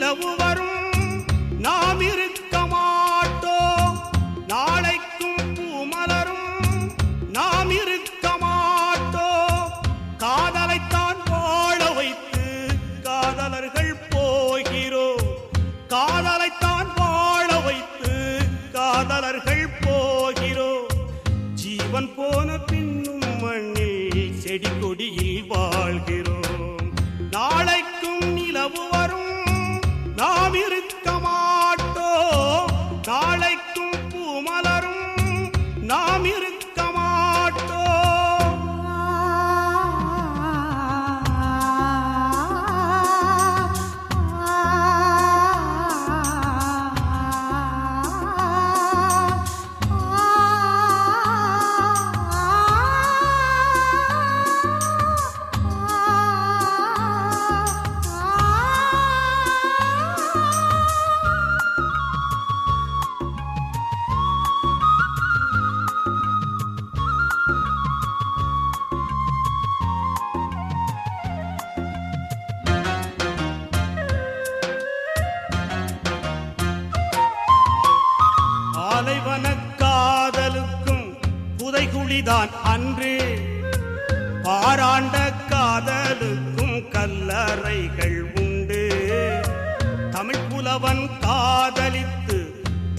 நிலவு வரும் நாம் இருக்க மாட்டோம், நாளைக்கும் பூமலரும் நாம் இருக்க மாட்டோம். காதலைத்தான் வாழ வைத்து காதலர்கள் போகிறோம், காதலைத்தான் வாழ வைத்து காதலர்கள் போகிறோம். ஜீவன் போன பின்னும் மண்ணில் செடி கொடியில் வாழ்கிறோம். நாளைக்கும் நிலவு வரும் நாம் இருக்க மாட்டோம், நாளைக்கும் பூமலரும் நாம் இருக்க மாட்டோம். காதலுக்கும் புதைகுழிதான் அன்று, பாராண்ட காதலுக்கும் கல்லறைகள் உண்டு. தமிழ் புலவன் காதலித்து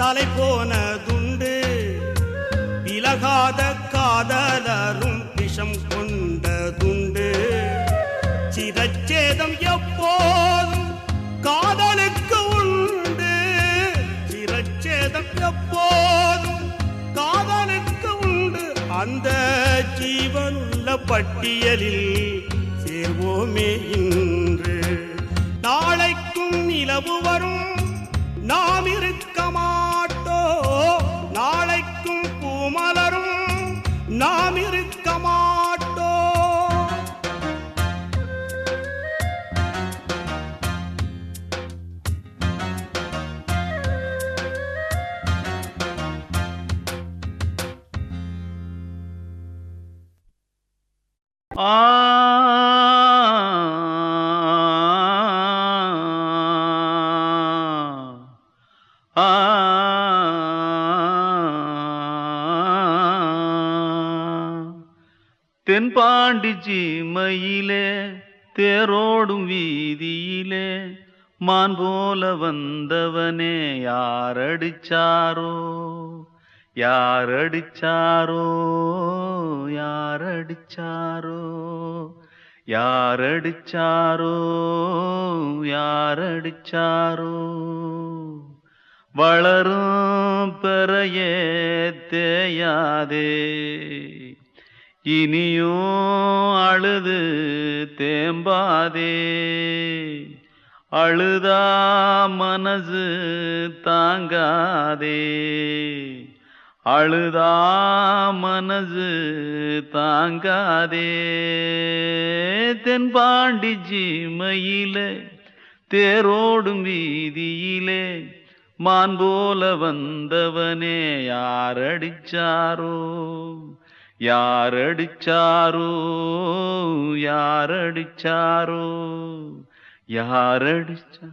தலை போனதுண்டு, விலகாத காதலரும் விஷம் கொண்டதுண்டு. சிரச்சேதம் எப்போதும் காதலுக்கு உண்டு, சிரச்சேதம் எப்போதும் காதலுக்கு உண்டு. அந்த ஜீவனுள்ள பட்டியலில் சேர்வோமே இன்று. நாளைக்கும் நிலவு வரும் நாம் இருக்க மாட்டோம், நாளைக்கும் பூமலரும் நாம் இருக்க மாட்டோம். தென்பாண்டி சீமையிலே தேரோடும் வீதியிலே மான் போல வந்தவனே யாரடிச்சாரோ யாரடிச்சாரோ யாரடிச்சாரோ யாரடிச்சாரோ யாரடிச்சாரோ. வளரும் பெறையே தேயாதே, இனியும் அழுது தேம்பாதே. அழுதா மனசு தாங்காதே, அழுதா மனசு தாங்காதே. தென்பாண்டி சீமையிலே தேரோடும் வீதியிலே மான் போல வந்தவனே யாரடிச்சாரோ யாரடிச்சாரோ யாரடிச்சாரோ யாரடிச்சா.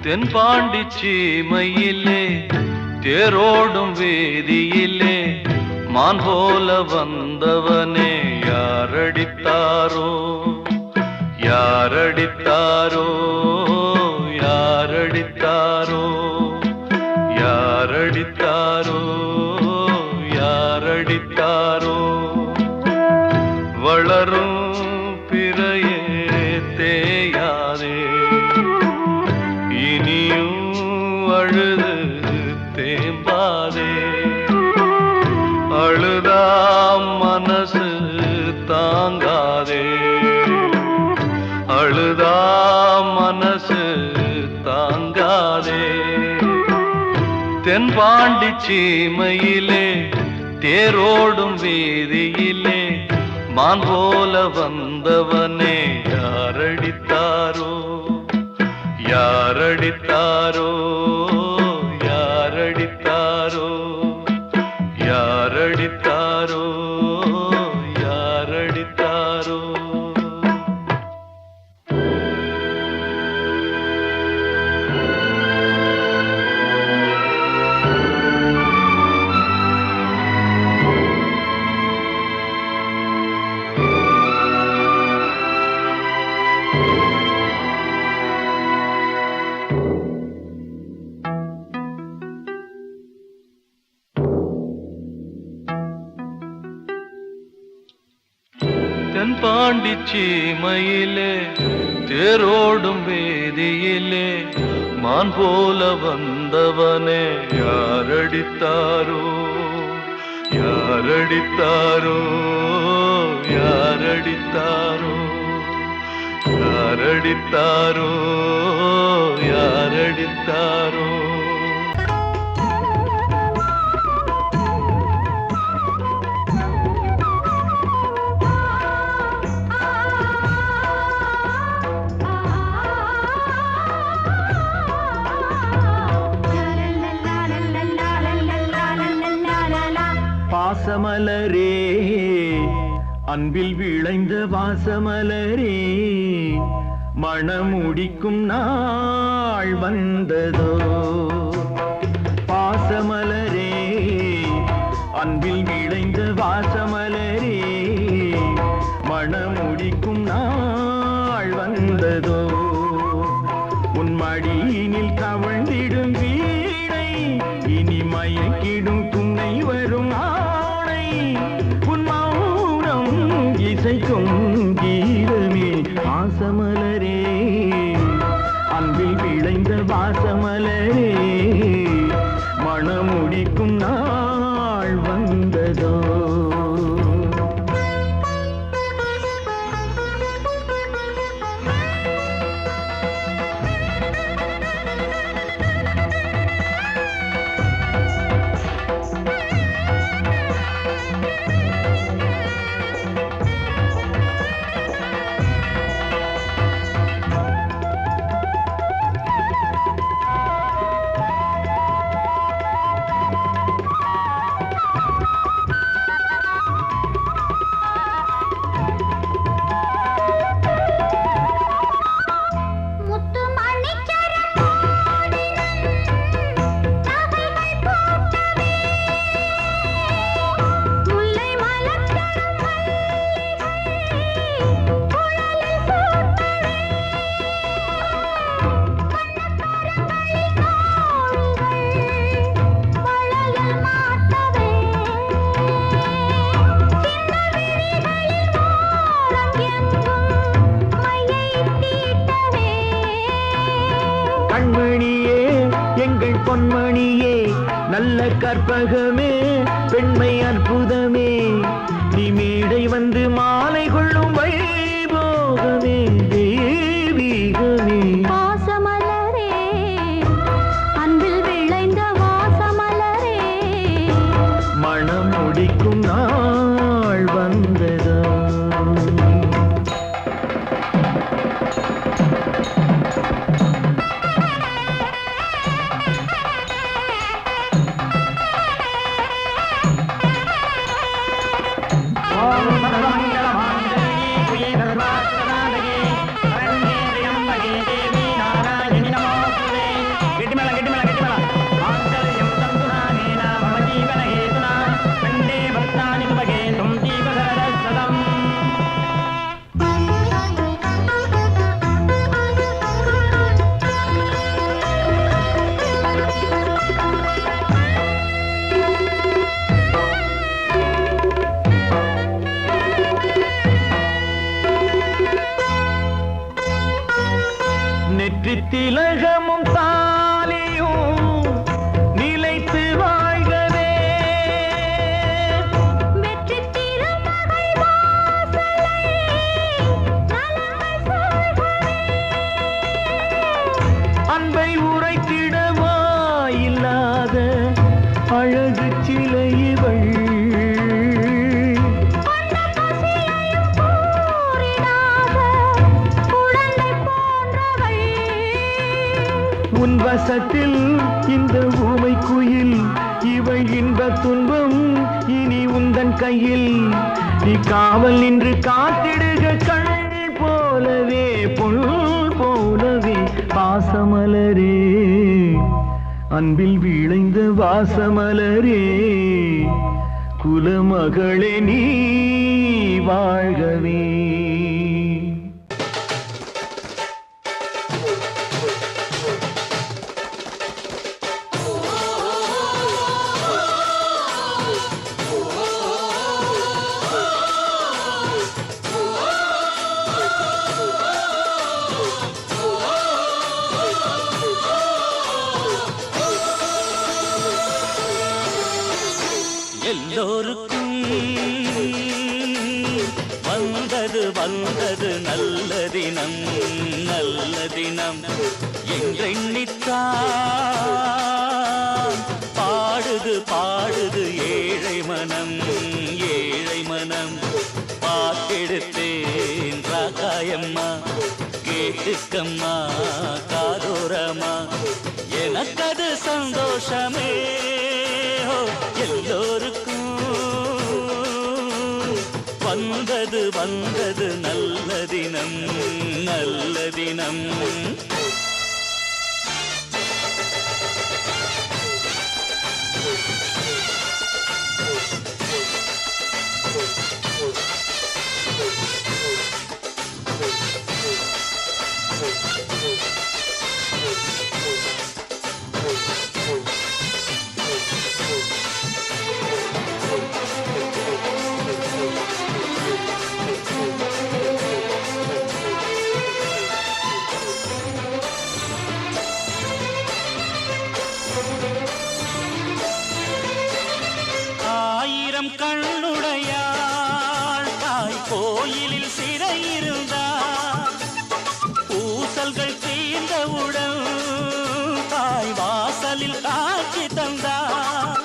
தென்பாண்டி சீமையிலே தேரோடும் வேதியிலே மான் போல வந்தவனே யாரடித்தாரோ யாரடித்தாரோ யாரடித்தாரோ யாரடித்தாரோ யாரடித்தாரோ. வளரும் பிறையே தேயாதே, இனியும் அழுது தேம்பாதே. அழுதா மனசு தாங்காதே, அழுதா மனசு தாங்காதே. தென்பாண்டி சீமையிலே தேரோடும் வீதியிலே மான் போல வந்தவனே யார தென்பாண்டி சீமையிலே தேரோடும் வேதியிலே மான் போல வந்தவனே யாரடித்தாரோ யாரடித்தாரோ யாரடித்தாரோ யாரடித்தாரோ யாரடித்தாரோ பாசமலரே அன்பில் விளைந்த வாசமலரே மணமுடிக்கும் நாள் வந்ததோ பாசமலரே அன்பில் விளைந்த வாசமலரே மணமுடிக்கும் நாள் வந்ததோ உன் மடியினில் கவழ்ந்திடும் வீணை இனி மயக்கிடும் துணை வரும் ஆணை உன் மௌனம் இசைக்கும் கீதமே வாசமலரே அன்பில் விளைந்த வாசமலரே மணமுடிக்கும் நாள் வந்ததோ கண்மணியே எங்கள் பொன்மணியே நல்ல கற்பகமே பெண்மை அற்புதமே நீ மேடை வந்து மாலை கொள்ளும் வைபோகமே தெய்வீகமே வாசமலரே அன்பில் விளைந்த வாசமலரே மணம் முடிக்கும் நாள் வந்ததோ திலகமும் தாலியும் நிலைத்து வாழ்கவே வெற்றி திருமகள் வாசலை நலங்கள் சொல்கவே அன்பை உரைத்திடவா இல்லாத அழகு சிலை இவள் உன் வசத்தில் இந்த ஊமை குயில் இவள் இன்ப துன்பம் இனி உந்தன் கையில் நீ காவல் நின்று காத்திடுக கண் போலவே பொன் போலவே பாசமலரே அன்பில் விளைந்த வாசமலரே குலமகளே நீ வாழ்கவே Oh எல்லோருக்கும் வந்தது வந்தது நல்ல தினம் நல்ல தினம் என்றெண்ணித்தான் பாடுது பாடுது ஏழை மனம் ஏழை மனம் பாட்டெடுத்தேன் ராகாயம்மா கேட்டுக்கம்மா காதோரமா எனக்கது சந்தோஷமே எல்லோருக்கும் வந்தது வந்தது நல்ல தினம் நல்ல தினம் ஆயிரம் கண்ணுடையாள் தாய் கோயிலில் சிறையிருந்தார் பூசல்கள் தீர்ந்தவுடன் தாய் வாசலில் காட்சி தந்தார்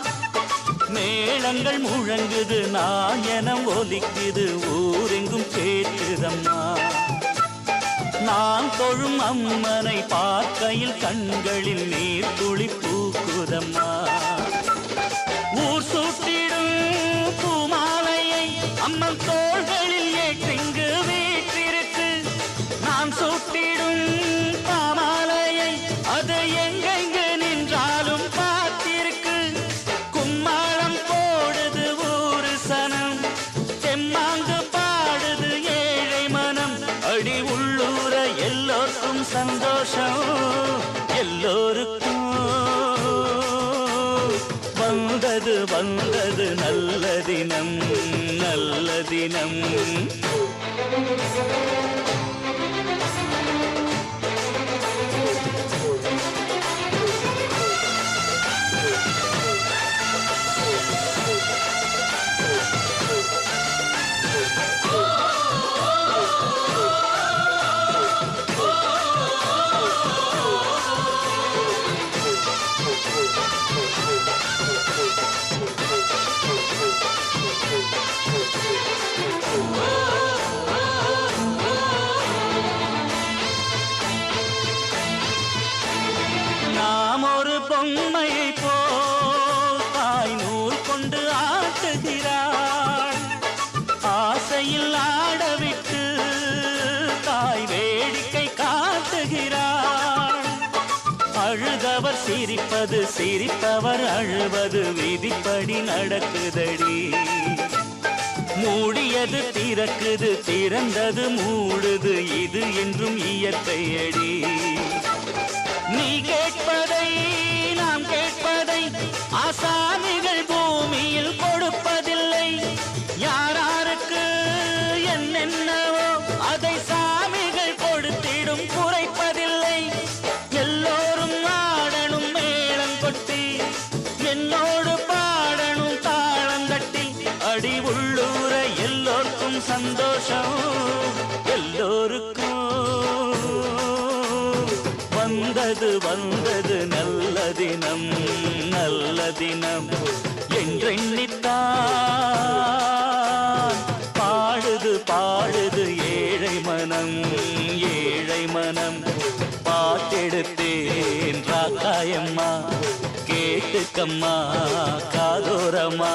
மேளங்கள் முழங்குது நாயனம் ஒலிக்குது ஊரெங்கும் கேட்குதம்மா நான் தொழும் அம்மனை பார்க்கையில் கண்களில் நீர் துளி பூக்குதம்மா ஊர் சூட்டிடும் பூமாலையை அம்மன் தோள்களில் ஏற்றிங்கு வீற்றிருக்கு நான் சூட்டிடும் பாமாலையை அது எங்கெங்கு நின்றாலும் பார்த்திருக்கு கும்மாளம் போடுது ஊரு சனம் தெம்மாங்கு பாடுது ஏழை மனம் அடி உள்ளூர எல்லோருக்கும் சந்தோஷம் எல்லோருக்கும் வந்தது வந்தது நல்ல தினம் நல்ல தினம் நாம் ஒரு பொம்மையை போல் தாய் நூல் கொண்டு ஆட்டுகிறாள் ஆசையில் ஆடவிட்டு தாய் வேடிக்கை காட்டுகிறாள் அழுதவர் சிரிப்பது சிரிப்பவர் அழுவது விதிப்படி நடக்குதடி மூடியது திறக்குது திறந்தது மூடுது இது என்றும் இயற்கையடி நீ கேட்பதை நாம் கேட்பதை ஆசாமிகள் பூமியில் கொடுப்பதில்லை யாராருக்கு என்னென்னவோ அதை சாமிகள் கொடுத்திடும் குறைப்பதில்லை எல்லோரும் ஆடணும் மேளம் கொட்டி என்னோடு பாடணும் தாளந்தட்டி அடி உள்ளூர எல்லோருக்கும் சந்தோஷம் எல்லோருக்கும் வந்தது வந்தது நல்ல தினம் நல்ல தினம் என்றெண்ணித்தான் பாடுது பாடுது ஏழை மனம் ஏழை மனம் பாட்டெடுத்தேன் ராக்காயம்மா கேட்டுக்கம்மா காதோரமா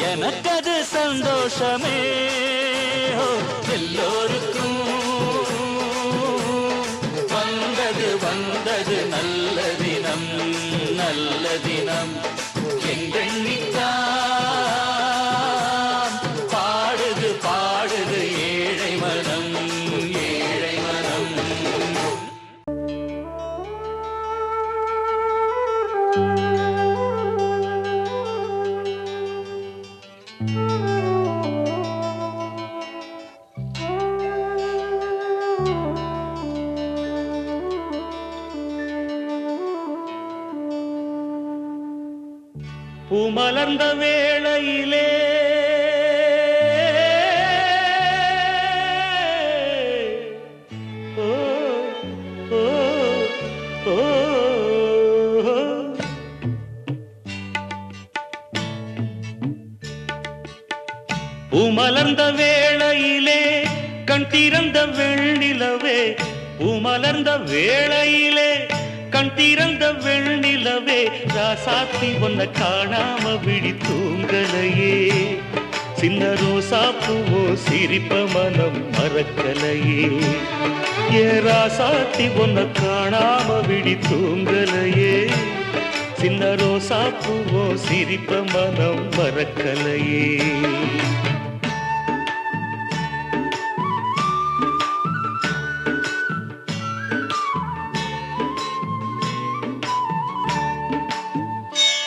எனக்கது சந்தோஷமே எல்லோருக்கும் வந்தது வந்தது நல்ல தினம் நல்ல தினம் என்றெண்ணித்தான் பாடுது பாடுது ஏழை மனம் ஏழை மனம் மலர்ந்த வேளையிலே ஓ ஓ ஓ பூமலர்ந்த வேளையிலே கண் திறந்த வெண்ணிலவே பூமலர்ந்த வேளையிலே கண் திறந்த வெண்ணிலவே ராசாத்தி ஒன்ன காணாம விழி தூங்கலையே சின்ன ரோசா பூவோ சிரிப்ப மனம் மறக்கலையே ஏ ராசாத்தி ஒன்ன காணாம விழி தூங்கலையே சின்ன ரோசா பூவோ சிரிப்ப மனம் மறக்கலையே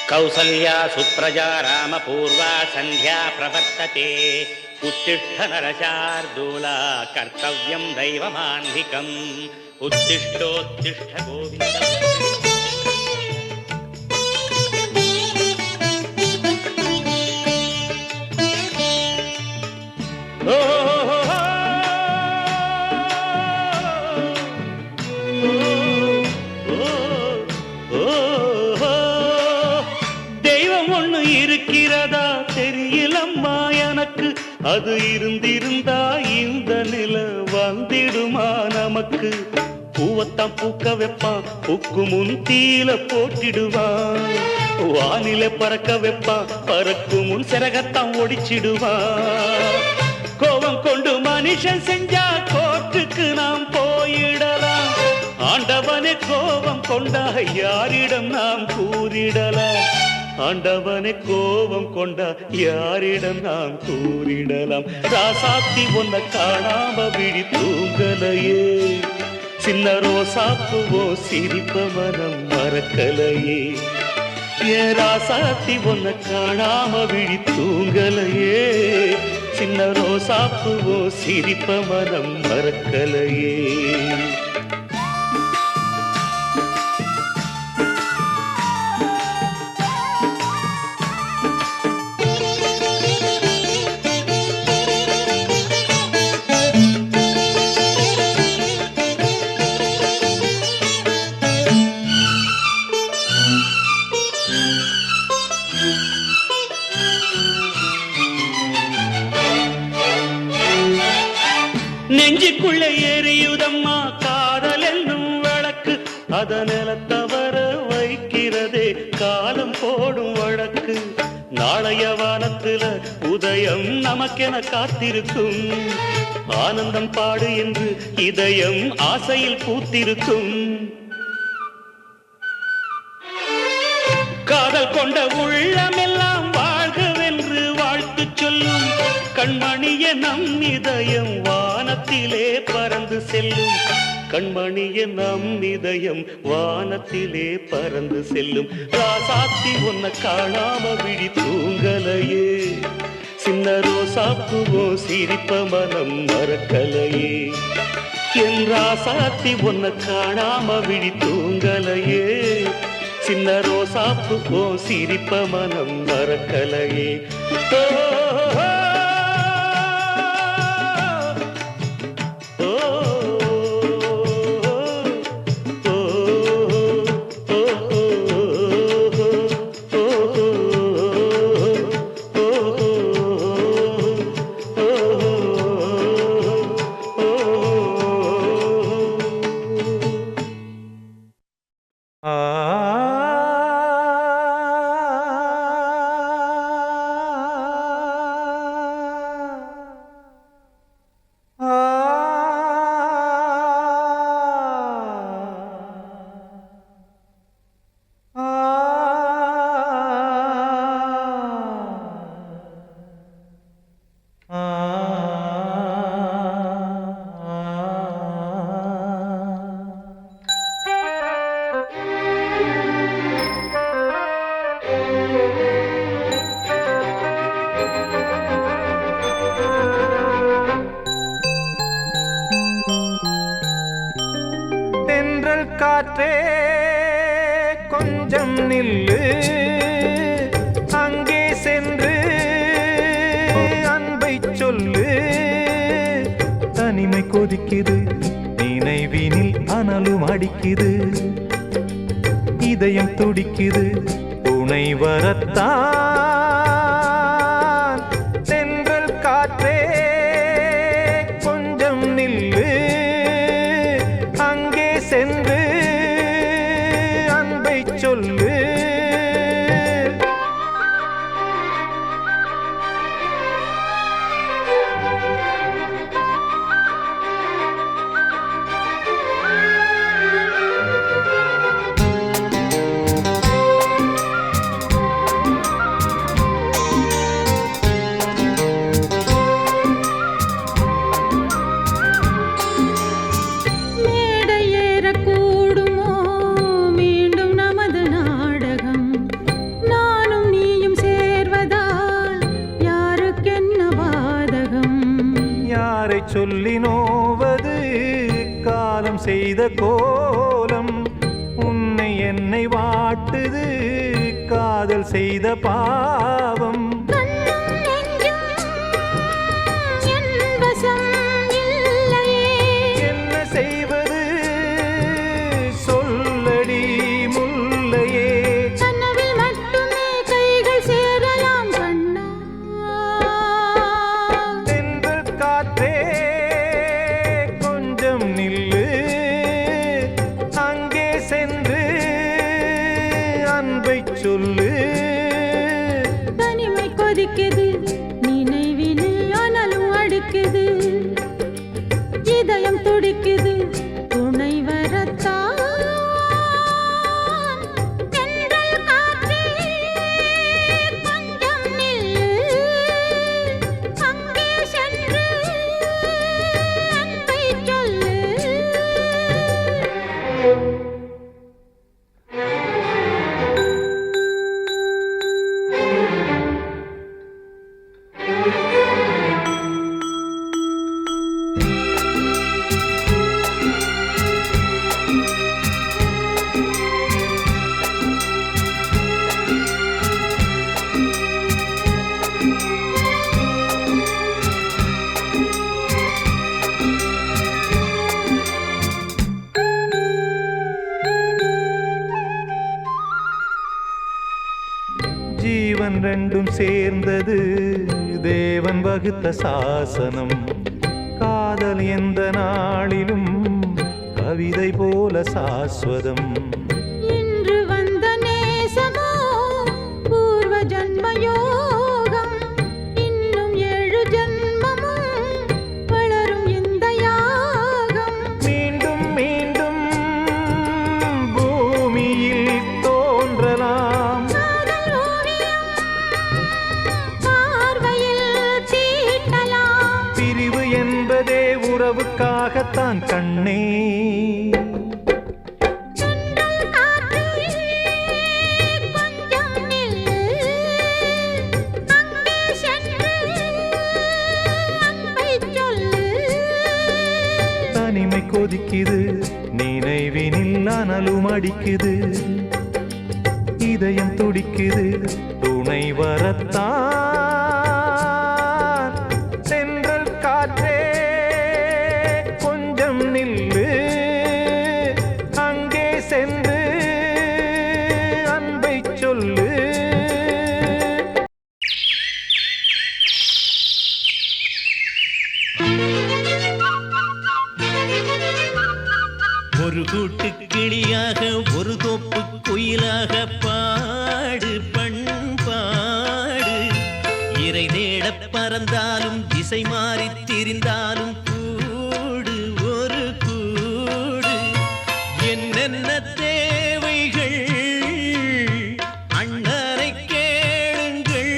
कौसल्या सुप्रजा रामपूर्वा सन्ध्या प्रवर्तते उत्तिष्ठ नरशार्दूला कर्तव्यं दैवमान्धिकम् उत्तिष्ठोत्तिष्ठ गोविन्द இருக்கிறதா தெரியலம்மா எனக்கு அது இருந்திருந்தா இந்த நில வந்திடுமா நமக்கு பூவத்தான் பூக்க வைப்பான் பூக்கு முன் தீல போட்டிடுவான் வானில பறக்க வைப்பான் பறக்கு முன் சிறகத்தான் ஒடிச்சிடுவான் கோபம் கொண்டு மனுஷன் செஞ்சா கோர்ட்டுக்கு நாம் போயிடலாம் ஆண்டவனே கோபம் கொண்டா யாரிடம் நாம் கூறிடலாம் ஆண்டவனை கோபம் கொண்டா யாரிடம் நாம் கூறிடலாம் ராசாத்தி ஒன்ன காணாம விழி தூங்கலையே சின்ன ரோசாப்புவோ சிரிப்ப மனம் மறக்கலையே ஏ ராசாத்தி ஒன்ன காணாம விழி தூங்கலையே சின்ன ரோசாப்புவோ சிரிப்ப மனம் மறக்கலையே நெஞ்சுக்குள்ள எரியுதம்மா காதல் என்னும் வழக்கு அத நிலத்தவர வைக்கிறதே காலம் போடும் வழக்கு நாளைய வானத்துல உதயம் நமக்கென காத்திருக்கும் ஆனந்தம் பாடு என்று இதயம் ஆசையில் பூத்திருக்கும் காதல் கொண்ட உள்ளமெல்லாம் வாழ்கவென்று வாழ்த்து சொல்லும் கண்மணிய நம் இதயம் வானத்திலே பறந்து செல்லும் கண்மணிய நம் இதயம் வானத்திலே பறந்து செல்லும் ராசாத்தி ஒன்ன காணாம விழி தூங்கலையே சின்ன ரோசாப்புவோ சிரிப்ப மனம் மறக்கலையே என் ராசாத்தி ஒன்ன காணாம விழி தூங்கலையே சின்ன ரோசாப்புவோ சிரிப்ப மனம் மறக்கலையே காற்றே கொஞ்சம் நில்லு அங்கே கொதிக்குது நினைவினில் அனலும் அடிக்குது இதயம் துடிக்குது துணை வரத்தான் தென்றல் காற்றே கொஞ்சம் நில்லு அங்கே சென்று அன்பை சொல்லு மேடை ஏறக்கூடுமோ மீண்டும் நமது நாடகம் நானும் நீயும் சேர்வதால் யாருக்கென்ன பாதகம் யாரை சொல்லி நோவது காலம் செய்த கோலம் உன்னை என்னை வாட்டுது காதல் செய்த பாவம் கண்ணும் நெஞ்சும் என் வசம் இல்லையே என்ன செய்வது சொல்லடி முல்லையே கனவில் மட்டுமே கைகள் சேரலாம் கண்ணா தென்றல் காற்றே கொஞ்சம் நில்லு அங்கே சென்று அன்பை சொல்லு தனிமை கொதிக்குது நினைவிலே அனலும் அடிக்குது இதயம் துடிக்குது துணை வரத்தான் தென்றல் காற்றே கொஞ்சம் நில்லு அங்கே சென்று அன்பை சொல்லு ஜீவன் ரெண்டும் சேர்ந்தது தேவன் வகுத்த சாசனம் காதல் எந்த நாளிலும் கவிதை போல சாஸ்வதம் இன்று வந்த நேசமோ பூர்வ ஜன்ம யோகம் இன்னும் 7 ஜன்மமும் வளரும் இந்த யாகம் மீண்டும் மீண்டும் பூமியில் தோன்றலாம் காதல் ஓவியம் பார்வையில் தீட்டலாம் பிரிவு என்பதே உறவுக்காகத்தான் கண்ணே தென்றல் காற்றே கொஞ்சம் நில்லு அங்கே சென்று அன்பை சொல்லு தனிமை கொதிக்குது நினைவினில் அனலும் அடிக்குது இதயம் துடிக்குது துணை வரத்தான் தென்றல் காற்றே கொஞ்சம் நில்லு அங்கே சென்று அன்பை சொல்லு ஒரு கூட்டு கிளியாக ஒரு தோப்பு குயிலாக பாடு பண்பாடு இறை தேடப் பறந்தாலும் திசை மாறித் திரிந்தாலும் கூடு ஒரு கூடு என்னென்ன தேவைகள் அண்ணரை கேளுங்கள்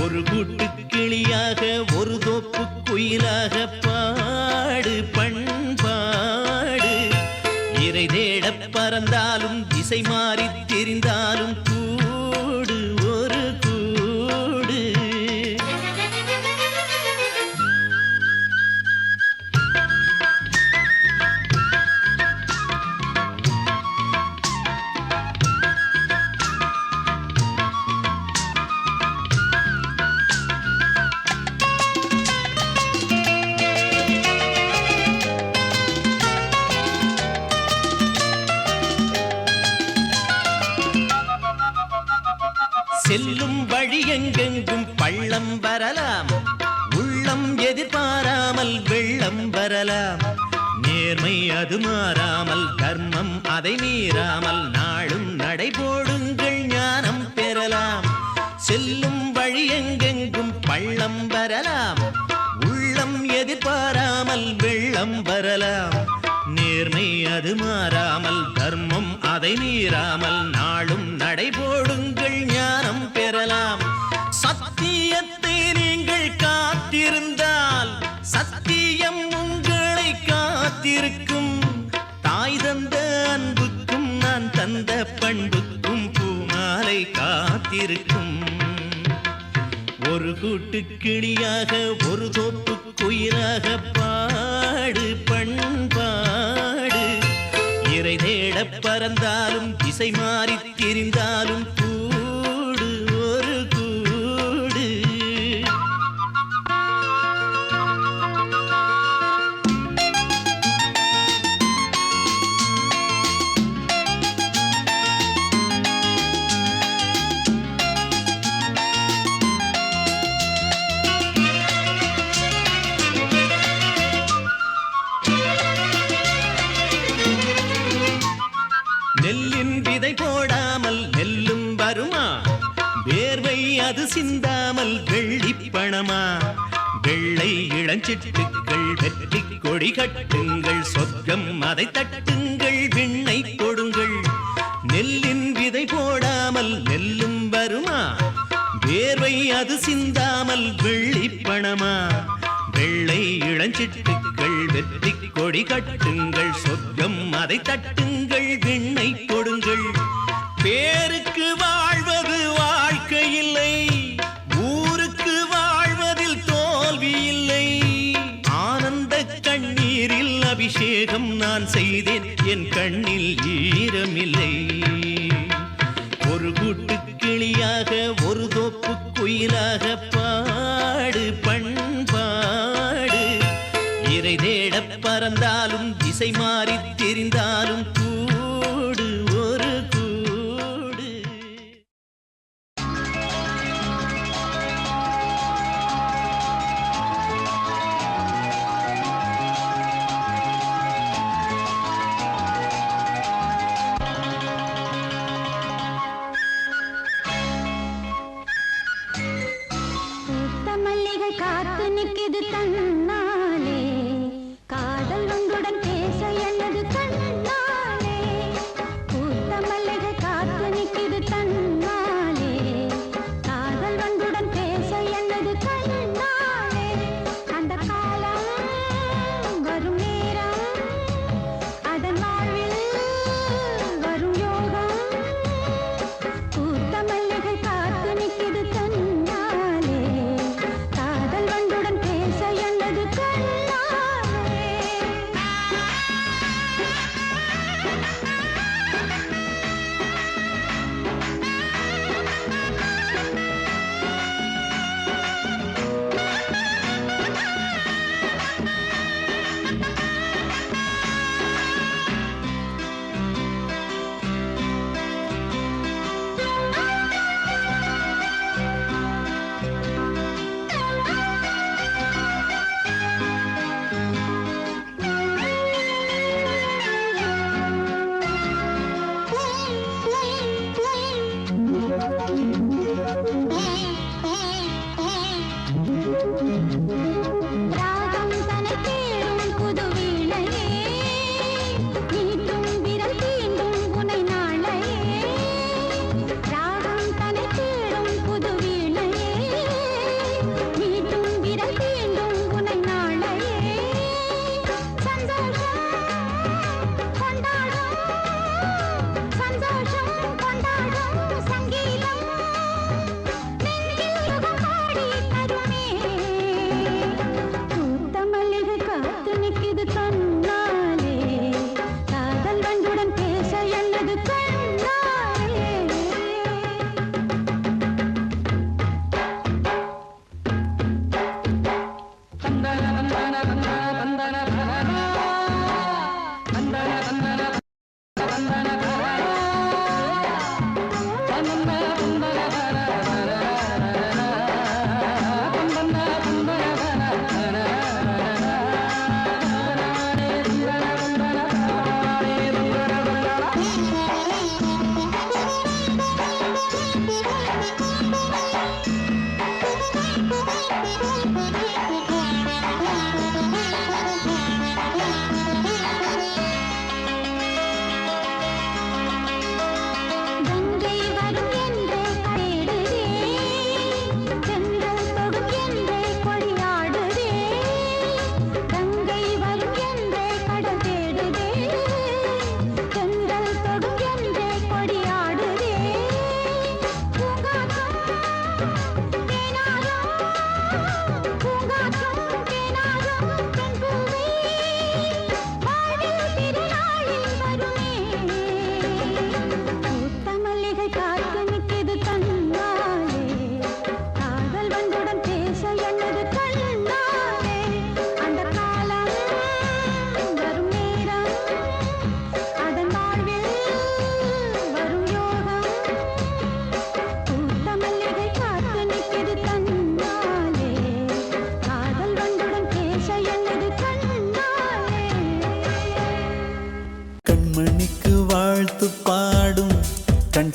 ஒரு கூட்டு கிளியாக ஒரு தோப்பு குயிலாக பாடு பண்பாடு இறை தேடப் பறந்தாலும் திசை மாறித் திரிந்தாலும் கூடு ஒரு கூடு வரலாம் உள்ளம் எதிர்பாராமல் வெள்ளம் வரலாம் நேர்மை அது மாறாமல் தர்மம் அதை மீறாமல் நாளும் நடைபோடுங்கள் ஞானம் பெறலாம் செல்லும் வழி எங்கெங்கும் பள்ளம் வரலாம் உள்ளம் எதிர்பாராமல் வெள்ளம் வரலாம் நேர்மை அது மாறாமல் தர்மம் அதை மீறாமல் நாளும் நடைபோடுங்கள் ஞானம் பெறலாம் சத்தியத்தை நீங்கள் காத்திருந்தால் சத்தியம் உங்களை காத்திருக்கும் தாய் தந்த அன்புக்கும் நான் தந்த பண்புக்கும் பூமாலை காத்திருக்கும் ஒரு கூட்டு கிளியாக ஒரு தோப்பு குயிலாக பாடு பண்பாடு இறை தேட பறந்தாலும் திசை மாறி திரிந்தாலும் கூடு ஒரு கூடு நெல்லின் விதை போடாமல் நெல்லும் வருமா வேர்வை அது சிந்தாமல் வெள்ளி பணமா வெள்ளை இளஞ்சிட்டுக்கள் வெற்றி கொடி கட்டுங்கள் சொர்க்கம் அதை தட்டுங்கள் விண்ணை கொடுங்கள் நெல்லின் விதை போடாமல் நெல்லும் வருமா வேர்வை அது சிந்தாமல் வெள்ளி பணமா வெள்ளை இளஞ்சிட்டுக்கள் வெற்றி கொடி கட்டுங்கள் சொர்க்கம் அதை தட்டுங்கள் விண்ணை கொடுங்கள் பேருக்கு வாழ்வது வாழ்க்கை இல்லை ஊருக்கு வாழ்வதில் தோல்வி இல்லை ஆனந்த கண்ணீரில் அபிஷேகம் நான் செய்தேன் என் கண்ணில் ஈரமில்லை ஒரு கூட்டு கிளியாக ஒரு தோப்பு குயிலாக பாடு பண்பாடு இறை தேட பறந்தாலும் திசை மாறி திரிந்தாலும் கூடு ஒரு கூடு மல்லிகை காத்து நிற்கிது தன்னாலே காதல் உங்களுடன் பேச என்னது கண்ணாலே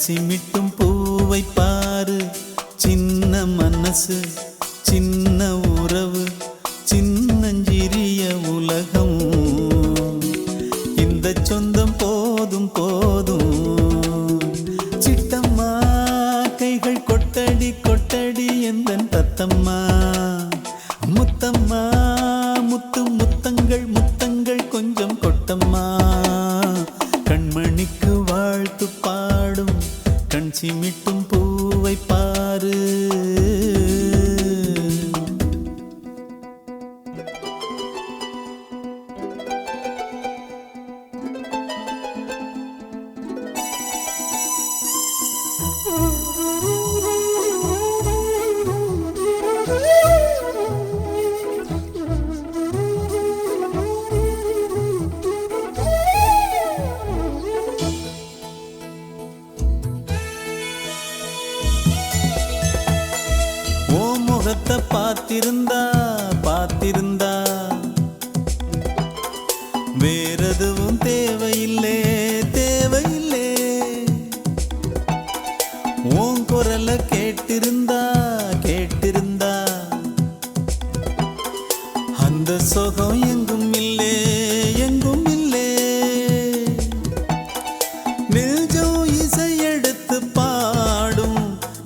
சிமிட்டும் பூவை பாரு, சின்ன மனசு சின்ன உறவு சின்னஞ்சிறிய உலகம். இந்த சொந்தம் போதும் போதும். சிட்டம்மா கைகள் கொட்டடி கொட்டடி எந்தன் தத்தம்மா. முத்தம்மா முத்து முத்தங்கள் முத்தங்கள் கொஞ்சம் கொட்டம்மா. கண்மணிக்கு வாழ்த்து பாடும் கண் சிமிட்டும் பூவை பாரு. முகத்தை பார்த்திருந்தா பார்த்திருந்தா வேறெதுவும் தேவையில்லை தேவையில்லை. உன் குரலை கேட்டிருந்தா கேட்டிருந்தா அந்த சுகம் எங்கும் இல்லை எங்கும் இல்லை. நெஞ்சம் இசை எடுத்து பாடும்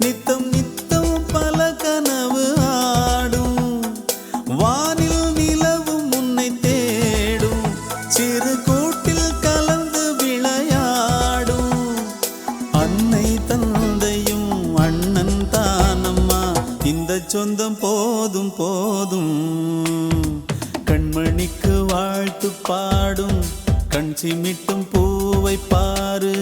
நித்தம் நித்தம் பல கனவு ஆடும். வானில் நிலவும் உன்னை தேடும் சிறு கூட்டில் கலந்து விளையாடும். அன்னை தந்தையும் அண்ணன் தானம்மா. இந்த சொந்தம் போதும் போதும். கண்மணிக்கு வாழ்த்து பாடும் கண் சிமிட்டும் பூவை பாரு.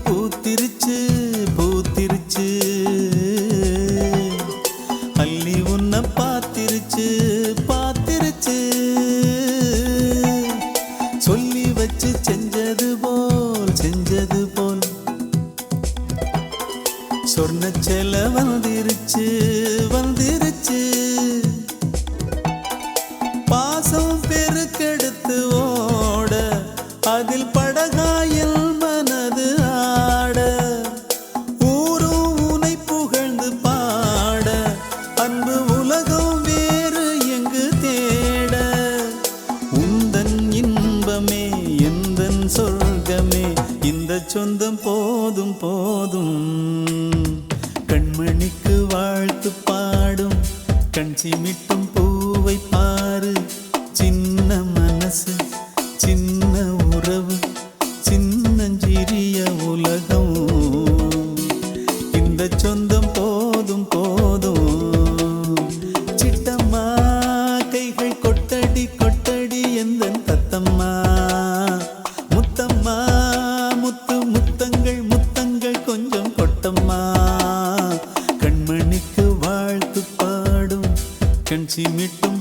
பூத்திருச்சு பூத்திருச்சு அள்ளி உன்னை பார்த்திருச்சு பார்த்திருச்சு. சொல்லி வச்சு செஞ்சது போல் சொன்ன செல வந்திருச்சு வந்திருச்சு. பாசம் பெருக்கெடுத்து ஓட அதில் படகாயில் மனது ஆட. ஊரும் உனை புகழ்ந்து பாட அன்பு உலகம் வேறு எங்கு தேட. உந்தன் இன்பமே எந்தன் சொர்க்கமே இந்த சொந்தம் போதும் போதும். கண்மணிக்கு வாழ்த்து பாடும் கண் சிமிட்டும் பூவை பாரு. சின்ன மனசு சின்ன உறவு சின்னஞ்சிறிய உலகம். இந்த சொந்தம் போதும் போதும். சிட்டம்மா கைகள் கொட்டடி கொட்டடி எந்தன் தத்தம்மா. முத்தம்மா முத்து முத்தங்கள் முத்தங்கள் கொஞ்சம் கொட்டம்மா. கண்மணிக்கு வாழ்த்து பாடும் கண் சிமிட்டும்